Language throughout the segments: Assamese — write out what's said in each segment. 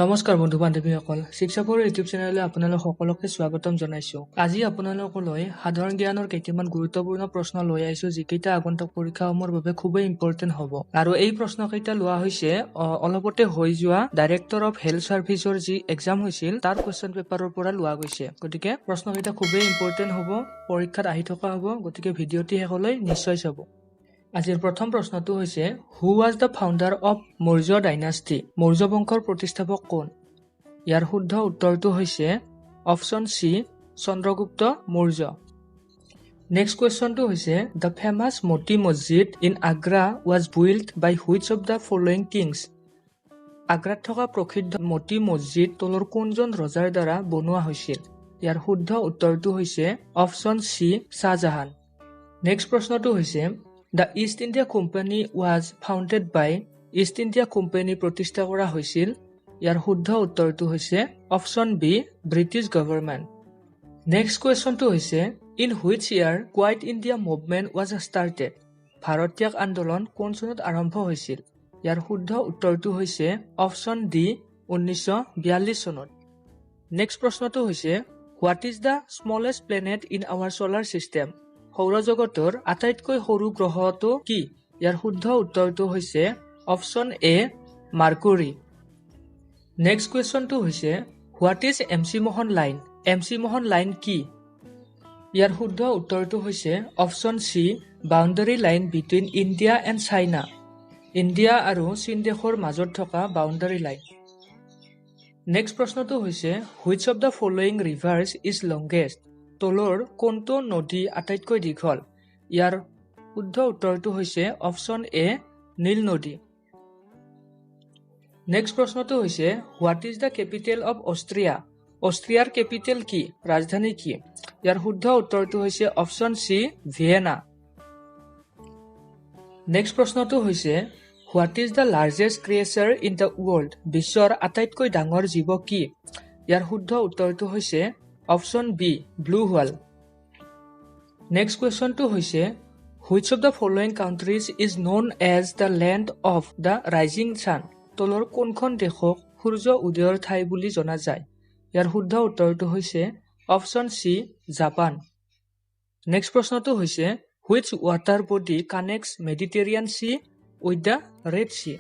নমস্কাৰ বন্ধু বান্ধৱীসকল শিক্ষাপৰ ইউটিউব চেনেললৈ আপোনালোক সকলোকে স্বাগতম জনাইছো। আজি আপোনালোকলৈ সাধাৰণ জ্ঞানৰ কেইটামান গুৰুত্বপূৰ্ণ প্ৰশ্ন লৈ আহিছো যিকেইটা আগন্তুক পৰীক্ষাসমূহৰ বাবে খুবেই ইম্পৰ্টেণ্ট হ'ব। আৰু এই প্ৰশ্নকেইটা লোৱা হৈছে অলপতে হৈ যোৱা ডাইৰেক্টৰ অফ হেল্থ সাৰ্ভিসৰ যি এক্সাম হৈছিল তাৰ কোৱেশ্চন পেপাৰৰ পৰা লোৱা গৈছে। গতিকে প্ৰশ্নকেইটা খুবেই ইম্পৰ্টেণ্ট হ'ব, পৰীক্ষাত আহি থকা হ'ব। গতিকে ভিডিঅ'টি শেষলৈ নিশ্চয় চাব। আজিৰ প্ৰথম প্ৰশ্নটো হৈছে who was the founder of Maurya dynasty? Maurya বংশৰ প্ৰতিষ্ঠাপক কোন? ইয়াৰ শুদ্ধ উত্তৰটো হৈছে option C Chandragupta Maurya. Next কুৱেশ্যনটো হৈছে the famous Moti Masjid in Agra was built by which of the following kings? আগ্ৰাত থকা প্ৰসিদ্ধ মতি মছজিদ তলৰ কোনজন ৰজাৰ দ্বাৰা বনোৱা হৈছিল? ইয়াৰ শুদ্ধ উত্তৰটো হৈছে অপশ্যন চি শাহজাহান। নেক্সট প্ৰশ্নটো হৈছে the East India Company was founded by East India Company প্ৰতিষ্ঠা কৰা হৈছিল। ইয়াৰ শুদ্ধ উত্তৰটো হৈছে option B British government. Next কুৱেশ্যনটো হৈছে in which year Quit India Movement was started? Bharat ত্যাগ আন্দোলন কোন চনত আৰম্ভ হৈছিল? ইয়াৰ শুদ্ধ উত্তৰটো হৈছে অপশ্যন ডি 1942 চনত। নেক্সট প্ৰশ্নটো হৈছে what is the smallest planet in our solar system? সৌৰজগতৰ আটাইতকৈ সৰু গ্ৰহটো কি? ইয়াৰ শুদ্ধ উত্তৰটো হৈছে অপশ্যন এ মাৰ্কুৰী। নেক্সট কুৱেশ্যনটো হৈছে what is McMahon line? McMahon line কি? ইয়াৰ শুদ্ধ উত্তৰটো হৈছে option C boundary line between India and China. ইণ্ডিয়া আৰু চীন দেশৰ মাজত থকা বাউণ্ডাৰী লাইন। নেক্সট প্ৰশ্নটো হৈছে which of the following reverse is longest? তলৰ কোনটো নদী আটাইতকৈ দীঘল? ইয়াৰ শুদ্ধ উত্তৰটো হৈছে অপশ্যন এ নীল নদী। নেক্সট প্ৰশ্নটো হৈছে what is the capital of Austria? অষ্ট্ৰিয়াৰ কেপিটেল কি? ৰাজধানী কি? ইয়াৰ শুদ্ধ উত্তৰটো হৈছে অপশ্যন চি ভিয়েনা। নেক্সট প্ৰশ্নটো হৈছে what is the largest creature in the world? বিশ্বৰ আটাইতকৈ ডাঙৰ জীৱ কি? ইয়াৰ শুদ্ধ উত্তৰটো হৈছে option B blue whale. Next কুৱেশ্যনটো হৈছে which of the following countries is known as the land of the rising sun? তলৰ কোনখন দেশক সূৰ্য উদয়ৰ ঠাই বুলি জনা যায়? ইয়াৰ শুদ্ধ উত্তৰটো হৈছে অপশ্যন চি জাপান। নেক্সট প্ৰশ্নটো হৈছে which water body connects Mediterranean Sea with the Red Sea?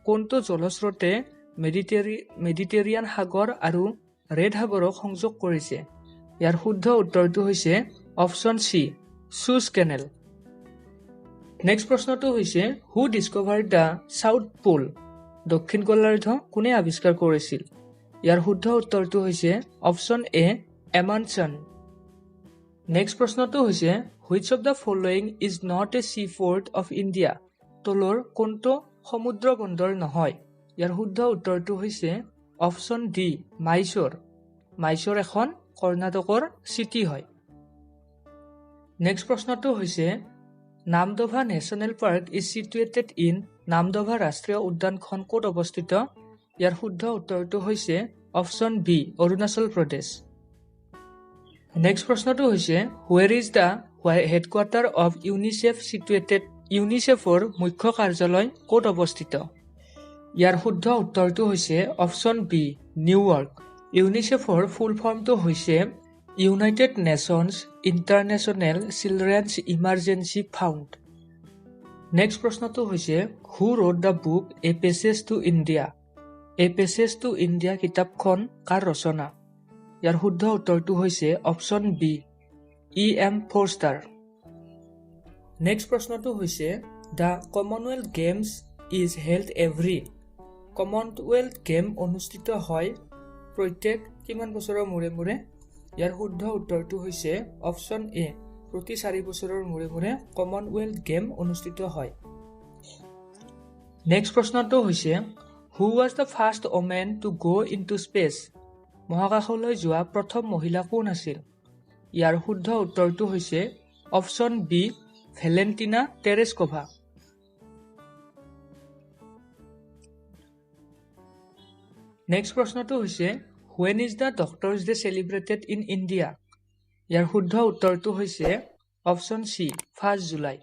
কোনটো জলস্ৰোতে মেডিটেৰিয়ান সাগৰ আৰু ৰেড সাগৰক সংযোগ কৰিছে? ইয়াৰ শুদ্ধ উত্তৰটো হৈছে option C Suez canal. Next প্ৰশ্নটো হৈছে who discovered the south pole? দক্ষিণ গোলাৰ্ধ কোনে আৱিষ্কাৰ কৰিছিল? ইয়াৰ শুদ্ধ উত্তৰটো হৈছে অপশ্যন এ এমাণ্ডছন। নেক্সট প্ৰশ্নটো হৈছে which of the following is not a sea port of India? তলৰ কোনটো সমুদ্ৰ বন্দৰ নহয়? ইয়াৰ শুদ্ধ উত্তৰটো হৈছে অপশ্যন ডি মাইচুৰ। মাইচুৰ এখন কৰ্ণাটকৰ চিটি হয়। নেক্সট প্ৰশ্নটো হৈছে Namdapha national park is situated in Namdapha ৰাষ্ট্ৰীয় উদ্যানখন ক'ত অৱস্থিত? ইয়াৰ শুদ্ধ উত্তৰটো হৈছে option B Arunachal Pradesh. Next প্ৰশ্নটো হৈছে where is the headquarter of UNICEF situated? ইউনিচেফৰ মুখ্য কাৰ্যালয় ক'ত অৱস্থিত? ইয়াৰ শুদ্ধ উত্তৰটো হৈছে অপশ্যন বি নিউয়ৰ্ক। ইউনিচেফৰ ফুল ফৰ্মটো হৈছে United Nations International Children's Emergency Fund. Next প্ৰশ্নটো হৈছে who wrote the book a passage to India? A passage to India কিতাপখন কাৰ ৰচনা? ইয়াৰ শুদ্ধ উত্তৰটো হৈছে অপশ্যন বি E.M. ফ'ৰষ্টাৰ। নেক্সট প্ৰশ্নটো হৈছে the Commonwealth games is held every? Commonwealth game অনুষ্ঠিত হয় প্ৰত্যেক কিমান বছৰৰ মূৰে মূৰে? ইয়াৰ শুদ্ধ উত্তৰটো হৈছে অপশ্যন এ প্ৰতি 4 বছৰৰ মূৰে মূৰে কমনৱেলথ গেম অনুষ্ঠিত হয়। নেক্সট প্ৰশ্নটো হৈছে who was the first woman to go' into space? মহাকাশলৈ যোৱা প্ৰথম মহিলা কোন আছিল? ইয়াৰ শুদ্ধ উত্তৰটো হৈছে option B Valentina Tereshkova. Next প্ৰশ্নটো হৈছে when is the doctors day celebrated in India? ইয়াৰ শুদ্ধ উত্তৰটো হৈছে অপশ্যন চি 1 জুলাই।